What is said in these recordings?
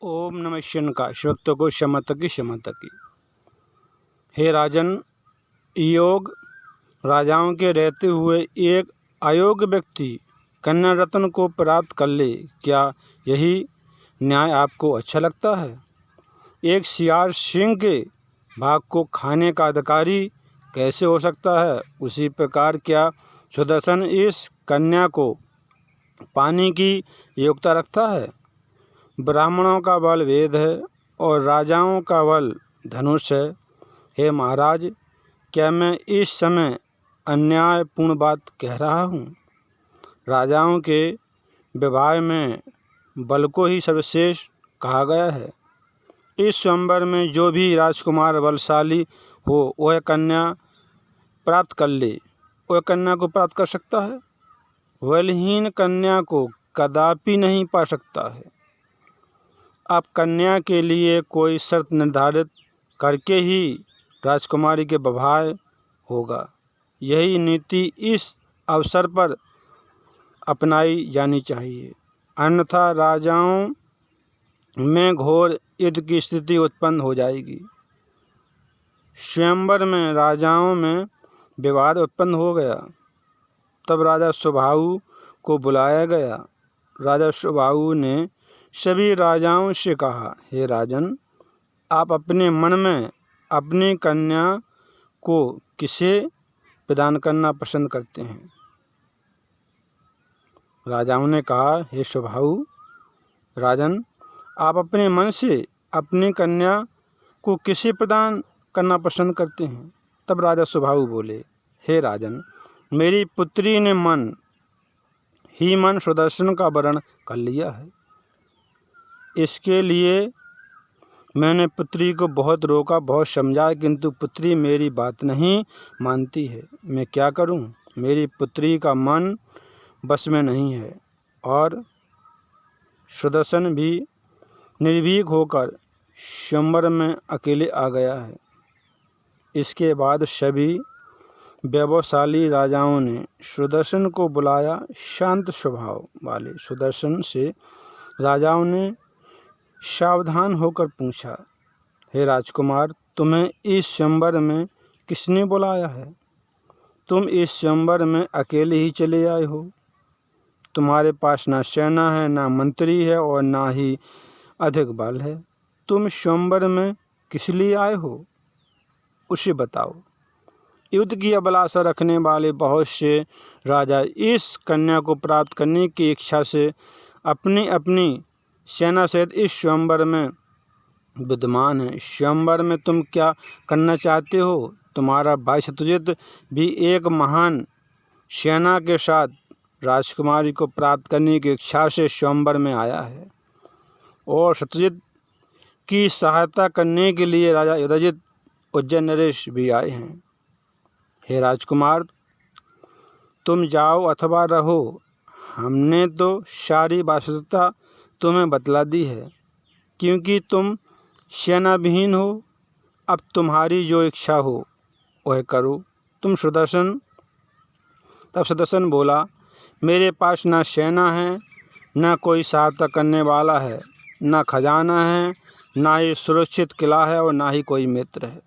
ओम नमः शिवाय। शिवत्व को शमतकी। हे राजन, योग राजाओं के रहते हुए एक अयोग्य व्यक्ति कन्या रत्न को प्राप्त कर ले, क्या यही न्याय आपको अच्छा लगता है? एक सियार सिंह के भाग को खाने का अधिकारी कैसे हो सकता है, उसी प्रकार क्या सुदर्शन इस कन्या को पाने की योग्यता रखता है? ब्राह्मणों का बल वेद है और राजाओं का बल धनुष है। हे महाराज, क्या मैं इस समय अन्यायपूर्ण बात कह रहा हूँ? राजाओं के विवाह में बल को ही सर्वश्रेष्ठ कहा गया है। इस स्वयंवर में जो भी राजकुमार बलशाली हो वह कन्या प्राप्त कर ले, वह कन्या को प्राप्त कर सकता है। बलहीन कन्या को कदापि नहीं पा सकता है। अब कन्या के लिए कोई शर्त निर्धारित करके ही राजकुमारी के विवाह होगा। यही नीति इस अवसर पर अपनाई जानी चाहिए, अन्यथा राजाओं में घोर युद्ध की स्थिति उत्पन्न हो जाएगी। स्वयंवर में राजाओं में विवाद उत्पन्न हो गया। तब राजा सुबाहु को बुलाया गया। राजा सुबाहु ने सभी राजाओं से कहा, हे राजन, आप अपने मन में अपनी कन्या को किसे प्रदान करना पसंद करते हैं? राजाओं ने कहा, हे सुबाहु, राजन, आप अपने मन से अपनी कन्या को किसे प्रदान करना पसंद करते हैं? तब राजा सुबाहु बोले, हे राजन, मेरी पुत्री ने मन ही मन सुदर्शन का वरण कर लिया है। इसके लिए मैंने पुत्री को बहुत रोका, बहुत समझाया, किंतु पुत्री मेरी बात नहीं मानती है। मैं क्या करूं? मेरी पुत्री का मन बस में नहीं है और सुदर्शन भी निर्भीक होकर स्वयंवर में अकेले आ गया है। इसके बाद सभी वैभवशाली राजाओं ने सुदर्शन को बुलाया। शांत स्वभाव वाले सुदर्शन से राजाओं ने सावधान होकर पूछा, हे राजकुमार, तुम्हें इस स्वयंवर में किसने बुलाया है? तुम इस स्वयंवर में अकेले ही चले आए हो। तुम्हारे पास ना सेना है, ना मंत्री है और ना ही अधिक बल है। तुम स्वयंवर में किस लिए आए हो, उसे बताओ। युद्ध की अभिलाषा रखने वाले बहुत से राजा इस कन्या को प्राप्त करने की इच्छा से अपनी अपनी सेना सहित इस स्वयंवर में विद्यमान है। स्वयंवर में तुम क्या करना चाहते हो? तुम्हारा भाई शत्रुजित भी एक महान सेना के साथ राजकुमारी को प्राप्त करने की इच्छा से स्वयंवर में आया है और शत्रुजित की सहायता करने के लिए राजा युधिष्ठिर उज्जैन नरेश भी आए हैं। हे राजकुमार, तुम जाओ अथवा रहो, हमने तो सारी वास्तविकता तुम्हें बतला दी है, क्योंकि तुम सेना विहीन हो। अब तुम्हारी जो इच्छा हो वह करो। तब सुदर्शन बोला, मेरे पास ना सेना है, ना कोई सहायता करने वाला है, ना खजाना है, ना ही सुरक्षित किला है और ना ही कोई मित्र है।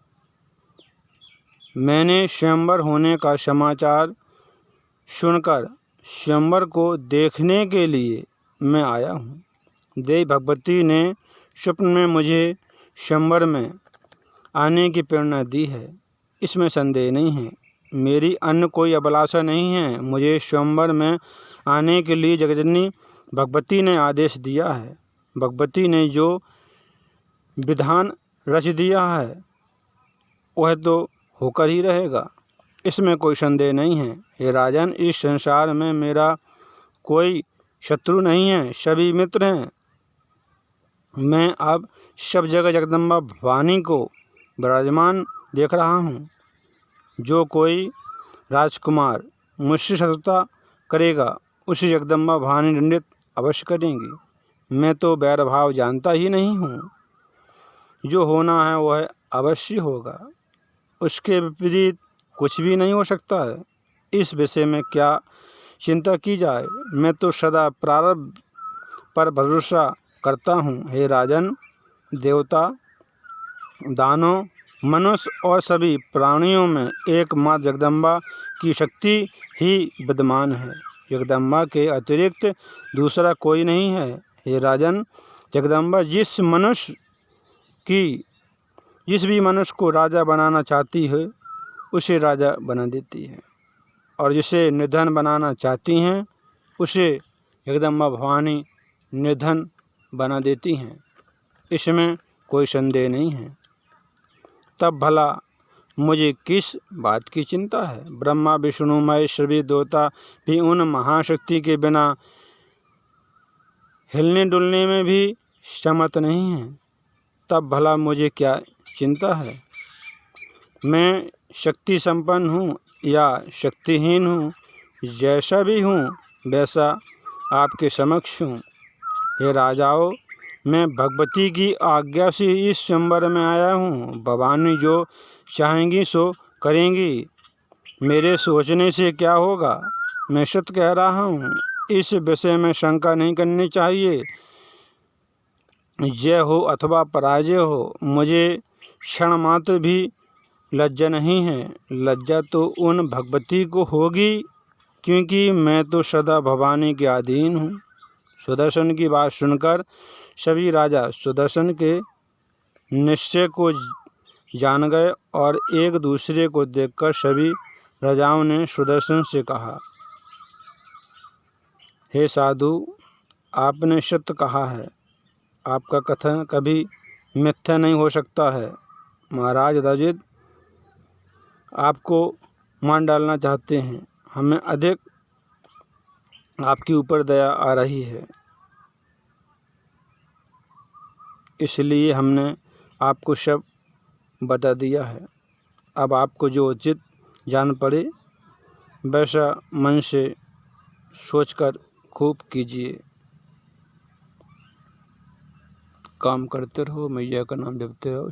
मैंने स्वयंवर होने का समाचार सुनकर स्वयंवर को देखने के लिए मैं आया हूँ। देवी भगवती ने स्वप्न में मुझे स्वयंवर में आने की प्रेरणा दी है, इसमें संदेह नहीं है। मेरी अन्य कोई अभिलाषा नहीं है। मुझे स्वयंवर में आने के लिए जगजननी भगवती ने आदेश दिया है। भगवती ने जो विधान रच दिया है वह तो होकर ही रहेगा, इसमें कोई संदेह नहीं है। हे राजन, इस संसार में मेरा कोई शत्रु नहीं है, सभी मित्र हैं। मैं अब सब जगह जगदम्बा भवानी को विराजमान देख रहा हूँ। जो कोई राजकुमार मुझसे शत्रुता करेगा उसे जगदम्बा भवानी दंडित अवश्य करेंगी। मैं तो वैरभाव जानता ही नहीं हूँ। जो होना है वह अवश्य होगा, उसके विपरीत कुछ भी नहीं हो सकता है। इस विषय में क्या चिंता की जाए? मैं तो सदा प्रारब्ध पर भरोसा करता हूँ। हे राजन, देवता, दानव, मनुष्य और सभी प्राणियों में एक माँ जगदम्बा की शक्ति ही विद्यमान है। जगदम्बा के अतिरिक्त दूसरा कोई नहीं है। हे राजन, जगदम्बा जिस भी मनुष्य को राजा बनाना चाहती है उसे राजा बना देती है, और जिसे निर्धन बनाना चाहती हैं उसे जगदम्बा भवानी निर्धन बना देती हैं। इसमें कोई संदेह नहीं है। तब भला मुझे किस बात की चिंता है? ब्रह्मा, विष्णु, महेश सभी देवता भी उन महाशक्ति के बिना हिलने डुलने में भी समर्थ नहीं हैं। तब भला मुझे क्या चिंता है? मैं शक्ति संपन्न हूँ या शक्तिहीन हूँ, जैसा भी हूँ वैसा आपके समक्ष हूँ। हे राजाओं, मैं भगवती की आज्ञा से इस स्वयंवर में आया हूँ। भवानी जो चाहेंगी सो करेंगी। मेरे सोचने से क्या होगा? मैं सत्य कह रहा हूँ। इस विषय में शंका नहीं करनी चाहिए। जय हो अथवा पराजय हो, मुझे क्षण मात्र भी लज्जा नहीं है। लज्जा तो उन भगवती को होगी, क्योंकि मैं तो सदा भवानी के अधीन हूँ। सुदर्शन की बात सुनकर सभी राजा सुदर्शन के निश्चय को जान गए और एक दूसरे को देखकर सभी राजाओं ने सुदर्शन से कहा, हे साधु, आपने सत्य कहा है। आपका कथन कभी मिथ्या नहीं हो सकता है। महाराज रजित आपको मार डालना चाहते हैं। हमें अधिक आपके ऊपर दया आ रही है, इसलिए हमने आपको सब बता दिया है। अब आपको जो उचित जान पड़े वैसा मन से सोचकर खूब कीजिए। काम करते रहो, मैया का नाम जपते रहो।